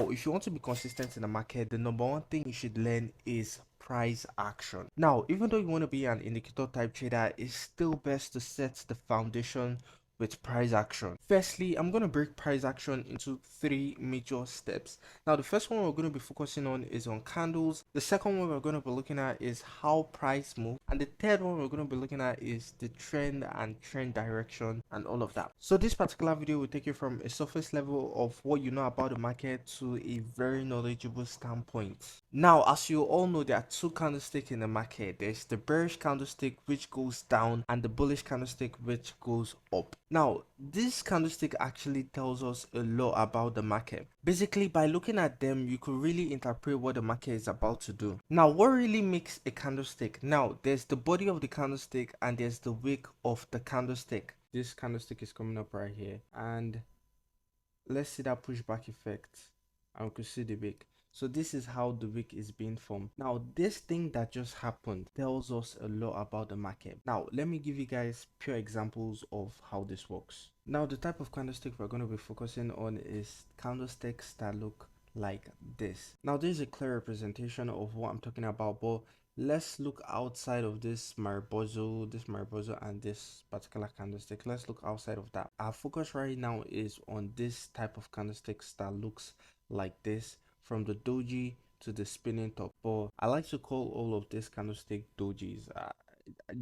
Now, if you want to be consistent in the market, the number one thing you should learn is price action. Now, even though you want to be an indicator type trader, it's still best to set the foundation with price action. Firstly, I'm going to break price action into three major steps. Now, the first one we're going to be focusing on is on candles. The second one we're going to be looking at is how price move. And the third one we're going to be looking at is the trend and trend direction and all of that. So this particular video will take you from a surface level of what you know about the market to a very knowledgeable standpoint. Now, as you all know, there are two candlesticks in the market. There's the bearish candlestick which goes down and the bullish candlestick which goes up. Now, this candlestick actually tells us a lot about the market. Basically, by looking at them, you could really interpret what the market is about to do. Now, what really makes a candlestick? Now, there's the body of the candlestick and there's the wick of the candlestick. This candlestick is coming up right here, and let's see that pushback effect, and we could see the wick. So this is how the wick is being formed. Now, this thing that just happened tells us a lot about the market. Now, let me give you guys pure examples of how this works. Now, the type of candlestick we're going to be focusing on is candlesticks that look like this. Now, this is a clear representation of what I'm talking about, but let's look outside of this mariposa, and this particular candlestick. Let's look outside of that. Our focus right now is on this type of candlesticks that looks like this, from the doji to the spinning top. But I like to call all of these candlestick dojis.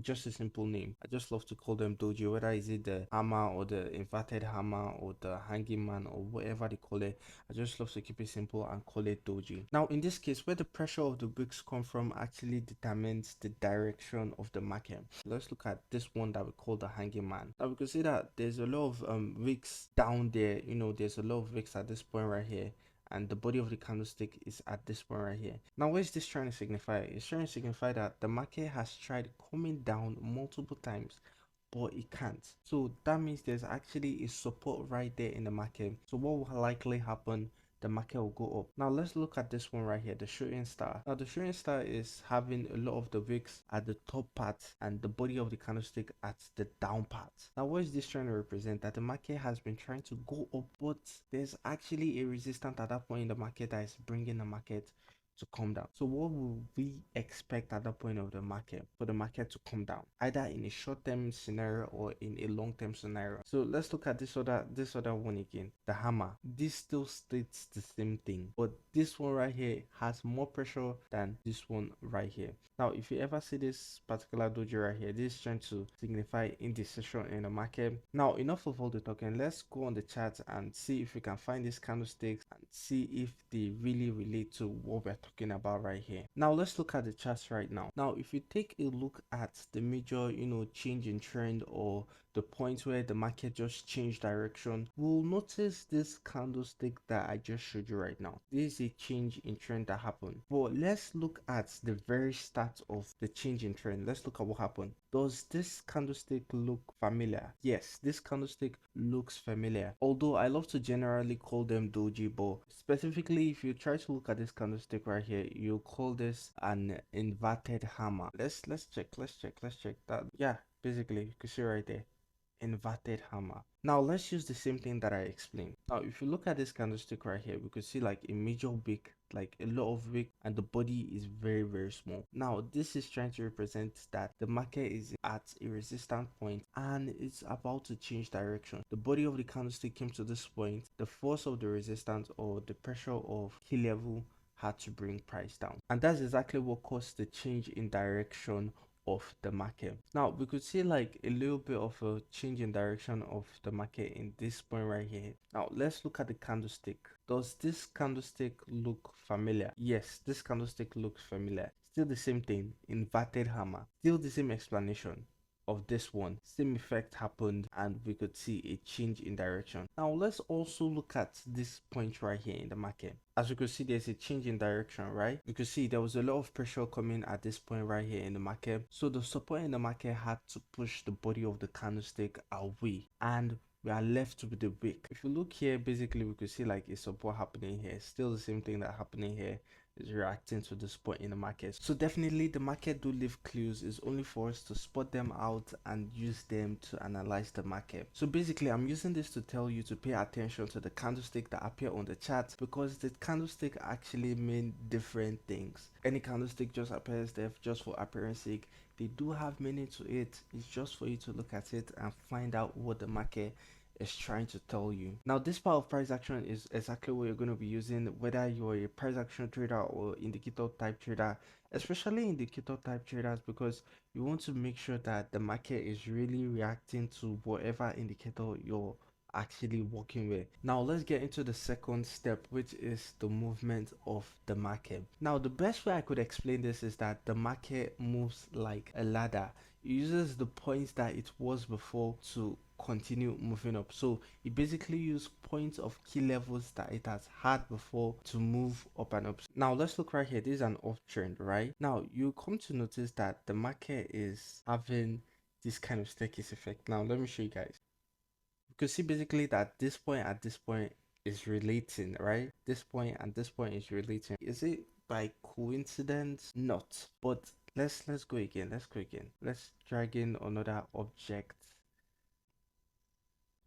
Just a simple name. I just love to call them doji, whether is it the hammer or the inverted hammer or the hanging man or whatever they call it. I just love to keep it simple and call it doji. Now, in this case, where the pressure of the wicks come from actually determines the direction of the market. Let's look at this one that we call the hanging man. Now, we can see that there's a lot of wicks down there. You know, there's a lot of wicks at this point right here, and the body of the candlestick is at this point right here. Now, what is this trying to signify? It's trying to signify that the market has tried coming down multiple times, but it can't. So that means there's actually a support right there in the market. So what will likely happen? The market will go up. Now let's look at this one right here, the shooting star. Now the shooting star is having a lot of the wicks at the top part and the body of the candlestick at the down part. Now what is this trying to represent? That the market has been trying to go up, but there's actually a resistance at that point in the market that is bringing the market to come down. So what will we expect at that point of the market? For the market to come down, either in a short-term scenario or in a long-term scenario. So let's look at this other one again, the hammer. This still states the same thing, but this one right here has more pressure than this one right here. Now if you ever see this particular doji right here, this is trying to signify indecision in the market. Now enough of all the talking, let's go on the chart and see if we can find these candlesticks and see if they really relate to what we're talking about right here. Now let's look at the charts right now. Now if you take a look at the major change in trend, or the point where the market just changed direction, we'll notice this candlestick that I just showed you right now. This is a change in trend that happened. But let's look at the very start of the change in trend. Let's look at what happened. Does this candlestick look familiar? Yes, this candlestick looks familiar. Although I love to generally call them doji, but specifically if you try to look at this candlestick right here, you call this an inverted hammer. Let's check that. Yeah, basically you can see right there, inverted hammer. Now let's use the same thing that I explained. Now if you look at this candlestick right here, we could see like a major wick, like a lot of wick, and the body is very small. Now this is trying to represent that the market is at a resistance point and it's about to change direction. The body of the candlestick came to this point, the force of the resistance or the pressure of key level had to bring price down, and that's exactly what caused the change in direction of the market. Now we could see like a little bit of a change in direction of the market in this point right here. Now let's look at the candlestick. Does this candlestick look familiar? Yes, this candlestick looks familiar. Still the same thing, inverted hammer. Still the same explanation of this one. Same effect happened and we could see a change in direction. Now let's also look at this point right here in the market. As you can see, there's a change in direction, right? You can see there was a lot of pressure coming at this point right here in the market. So the support in the market had to push the body of the candlestick away, and we are left with the wick. If you look here, basically we could see like a support happening here. Still the same thing that happening here. is reacting to this point in the market. So definitely the market do leave clues. It's only for us to spot them out and use them to analyze the market. So basically I'm using this to tell you to pay attention to the candlestick that appear on the chart, because the candlestick actually mean different things. Any candlestick just appears there just for appearance sake. They do have meaning to it. It's just for you to look at it and find out what the market is trying to tell you. Now this part of price action is exactly what you're going to be using whether you're a price action trader or indicator type trader, especially indicator type traders, because you want to make sure that the market is really reacting to whatever indicator you're actually working with. Now let's get into the second step, which is the movement of the market. Now the best way I could explain this is that the market moves like a ladder. It uses the points that it was before to continue moving up. So it basically uses points of key levels that it has had before to move up and up. Now let's look right here. This is an uptrend, right? Now you come to notice that the market is having this kind of staircase effect. Now let me show you guys. You can see basically that this point at this point is relating, right? This point and this point is relating. Is it by coincidence? Not. But let's go again. Let's go again. Let's drag in another object.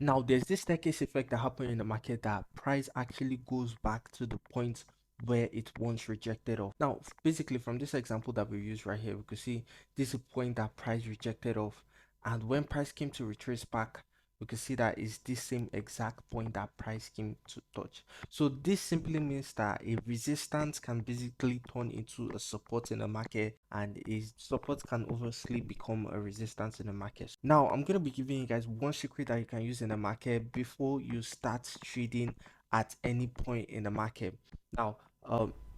Now, there's this staircase effect that happened in the market that price actually goes back to the point where it once rejected off. Now, basically, from this example that we use right here, we could see this is a point that price rejected off, and when price came to retrace back, we could see that is this same exact point that price came to touch. So this simply means that a resistance can basically turn into a support in the market, and a support can obviously become a resistance in the market. Now I'm going to be giving you guys one secret that you can use in the market before you start trading at any point in the market. Now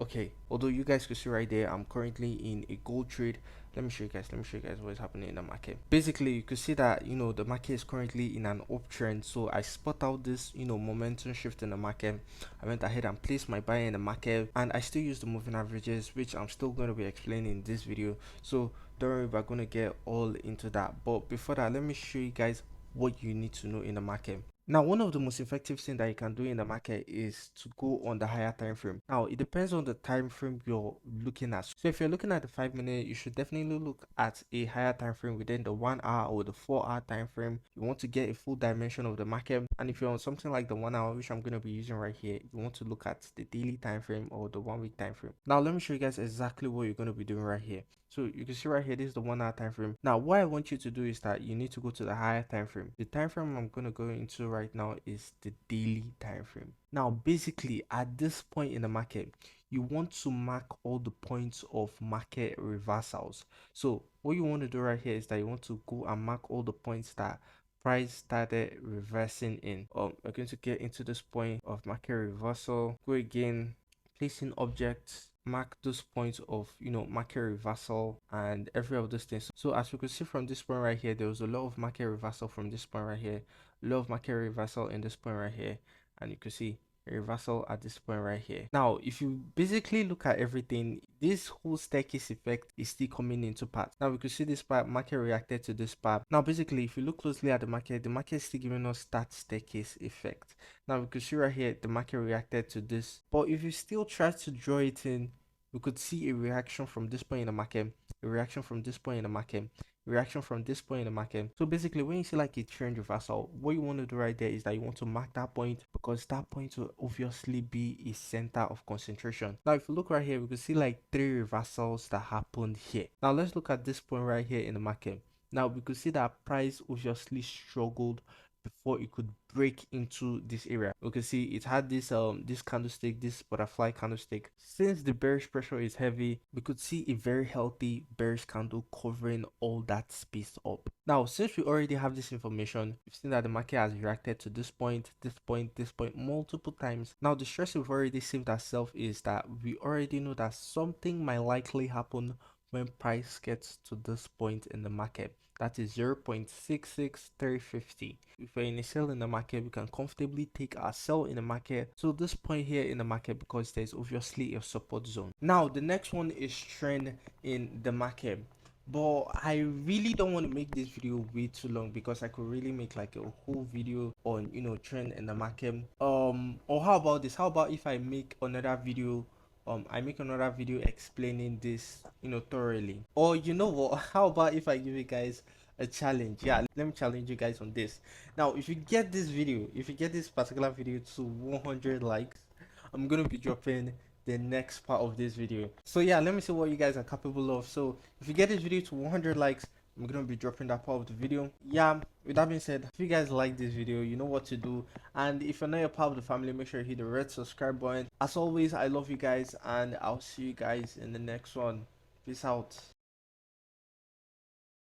okay, although you guys could see right there, I'm currently in a gold trade. Let me show you guys what is happening in the market. Basically you could see that the market is currently in an uptrend, so I spot out this momentum shift in the market. I went ahead and placed my buy in the market, and I still use the moving averages, which I'm still going to be explaining in this video, so don't worry, we're going to get all into that. But before that, let me show you guys what you need to know in the market. Now, one of the most effective things that you can do in the market is to go on the higher time frame. Now, it depends on the time frame you're looking at. So if you're looking at the 5 minute, you should definitely look at a higher time frame within the 1 hour or the 4 hour time frame. You want to get a full dimension of the market. And if you're on something like the 1 hour, which I'm going to be using right here, you want to look at the daily time frame or the 1 week time frame. Now, let me show you guys exactly what you're going to be doing right here. So you can see right here, this is the 1 hour time frame. Now, what I want you to do is that you need to go to the higher time frame. The time frame I'm going to go into right now is the daily time frame. Now, basically, at this point in the market, you want to mark all the points of market reversals. So what you want to do right here is that you want to go and mark all the points that price started reversing in. We're going to get into this point of market reversal. Go again, placing objects, mark those points of market reversal and every of those things. So as we could see from this point right here, there was a lot of market reversal from this point right here, a lot of market reversal in this point right here, and you could see a reversal at this point right here. Now if you basically look at everything, this whole staircase effect is still coming into parts. Now we could see this part, market reacted to this part. Now basically if you look closely at the market is still giving us that staircase effect. Now we could see right here the market reacted to this, but if you still try to draw it in, we could see a reaction from this point in the market, a reaction from this point in the market, reaction from this point in the market. So basically when you see like a trend reversal, what you want to do right there is that you want to mark that point, because that point will obviously be a center of concentration. Now if you look right here, we can see like 3 reversals that happened here. Now let's look at this point right here in the market. Now we could see that price obviously struggled before it could break into this area. We can see it had this this candlestick, this butterfly candlestick. Since the bearish pressure is heavy, we could see a very healthy bearish candle covering all that space up. Now since we already have this information, we've seen that the market has reacted to this point, this point, this point multiple times. Now the stress we've already saved ourselves is that we already know that something might likely happen when price gets to this point in the market. That is 0.66350. If we're in a sell in the market, we can comfortably take our sell in the market to this point here in the market, because there's obviously a support zone. Now the next one is trend in the market, but I really don't want to make this video way too long, because I could really make like a whole video on trend in the market. Or how about this, how about if I make another video I make another video explaining this, thoroughly. Or you know what, how about if I give you guys a challenge? Yeah, let me challenge you guys on this. Now if you get this video, if you get this particular video to 100 likes, I'm gonna be dropping the next part of this video. So yeah, let me see what you guys are capable of. So if you get this video to 100 likes, I'm gonna be dropping that part of the video. Yeah, with that being said, if you guys like this video, you know what to do. And if you're not a part of the family, make sure you hit the red subscribe button. As always, I love you guys, and I'll see you guys in the next one. Peace out.